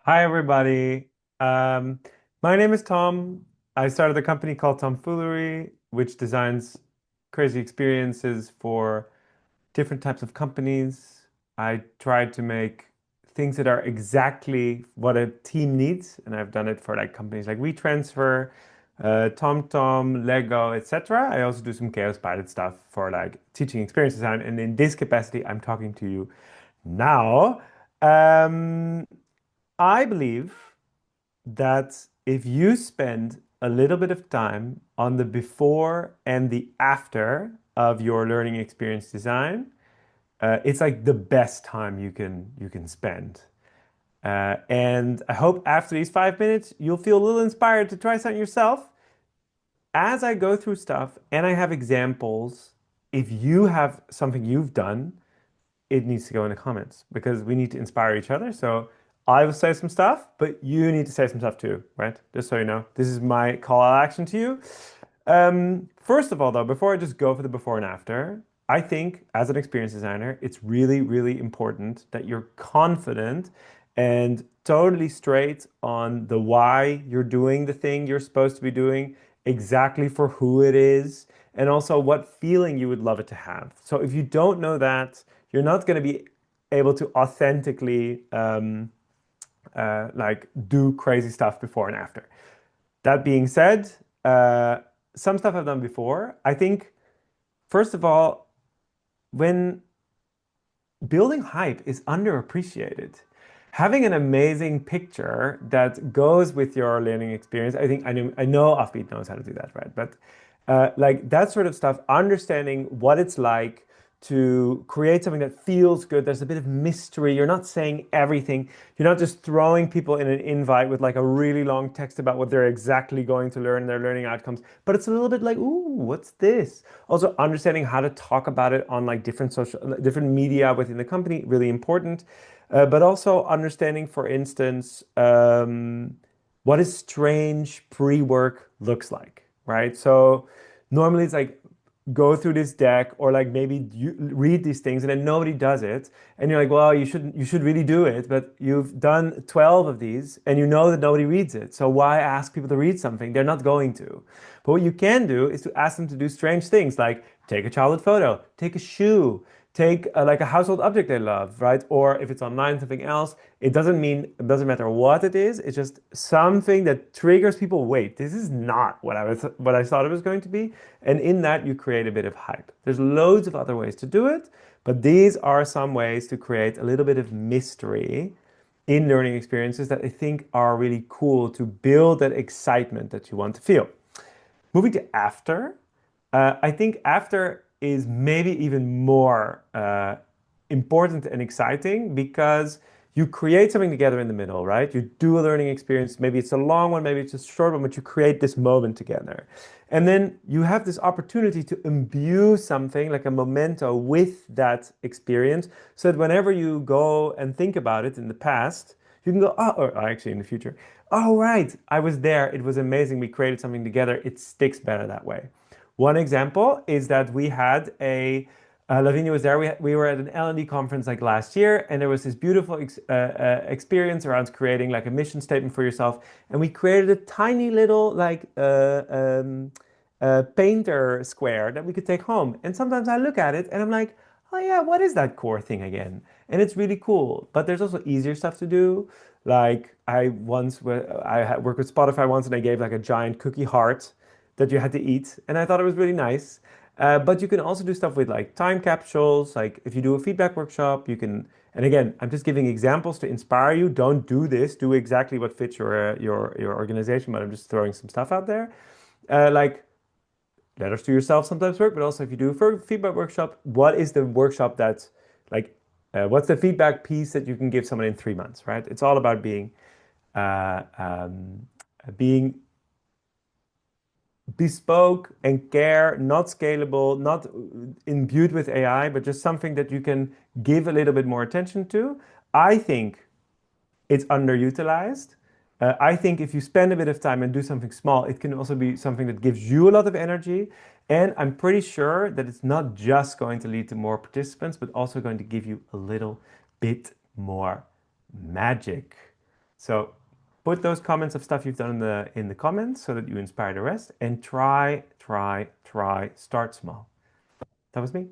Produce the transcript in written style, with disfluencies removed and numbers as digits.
Hi, everybody. Um, my name is Tom. I started a company called Tomfoolery, which designs crazy experiences for different types of companies. I try to make things that are exactly what a team needs, and I've done it for like companies like WeTransfer, TomTom, Lego, etc. I also do some chaos pilot stuff for like teaching experience design, and in this capacity, I'm talking to you now. Um, I believe that if you spend a little bit of time on the before and the after of your learning experience design, it's like the best time you can spend. And I hope after these 5 minutes, you'll feel a little inspired to try something yourself. As I go through stuff and I have examples, if you have something you've done it needs to go in the comments because we need to inspire each other. So I will say some stuff, but you need to say some stuff too, right? Just so you know, this is my call out action to you. First of all, though, before I just go for the before and after, I think as an experience designer, it's really, really important that you're confident and totally straight on the why you're doing the thing you're supposed to be doing, exactly for who it is, and also what feeling you would love it to have. So if you don't know that, you're not going to be able to authentically like do crazy stuff before and after. That being said, uh, some stuff I've done before. I think, first of all, when building hype is underappreciated. Having an amazing picture that goes with your learning experience, I know Offbeat knows how to do that, right? But like that sort of stuff, understanding what it's like to create something that feels good. There's a bit of mystery. You're not saying everything. You're not just throwing people in an invite with like a really long text about what they're exactly going to learn, their learning outcomes. But it's a little bit like, ooh, what's this? Also, understanding how to talk about it on like different media within the company, really important. But also understanding, for instance, what is strange pre-work looks like, right? So normally it's like go through this deck or like maybe you read these things and then nobody does it and you're like, well, you should really do it, but you've done 12 of these and you know that nobody reads it, so why ask people to read something they're not going to? But what you can do is to ask them to do strange things like take a childhood photo, take a shoe, take like a household object they love, right? Or if it's online, something else. It doesn't matter what it is. It's just something that triggers people. Wait, this is not what I thought it was going to be. And in that, you create a bit of hype. There's loads of other ways to do it, but these are some ways to create a little bit of mystery in learning experiences that I think are really cool to build that excitement that you want to feel. Moving to after, I think after is maybe even more important and exciting because you create something together in the middle, right? You do a learning experience. Maybe it's a long one, maybe it's a short one, but you create this moment together. And then you have this opportunity to imbue something like a memento with that experience so that whenever you go and think about it in the past, you can go, oh, or actually in the future, oh, right, I was there. It was amazing. We created something together. It sticks better that way. One example is that we had Lavinia was there. We were at an L&D conference like last year, and there was this beautiful experience around creating like a mission statement for yourself. And we created a tiny little like painter square that we could take home. And sometimes I look at it and I'm like, oh yeah, what is that core thing again? And it's really cool. But there's also easier stuff to do. Like I worked with Spotify once, and I gave like a giant cookie heart that you had to eat, and I thought it was really nice. But you can also do stuff with like time capsules. Like if you do a feedback workshop, you can. And again, I'm just giving examples to inspire you. Don't do this. Do exactly what fits your organization. But I'm just throwing some stuff out there. Like letters to yourself sometimes work, but also if you do a feedback workshop, what is the workshop that's like, what's the feedback piece that you can give someone in 3 months, right? It's all about uh, um, being bespoke and care, not scalable, not imbued with AI, but just something that you can give a little bit more attention to. I think it's underutilized. I think if you spend a bit of time and do something small, it can also be something that gives you a lot of energy. And I'm pretty sure that it's not just going to lead to more participants, but also going to give you a little bit more magic. So put those comments of stuff you've done in the comments so that you inspire the rest, and try, start small. That was me.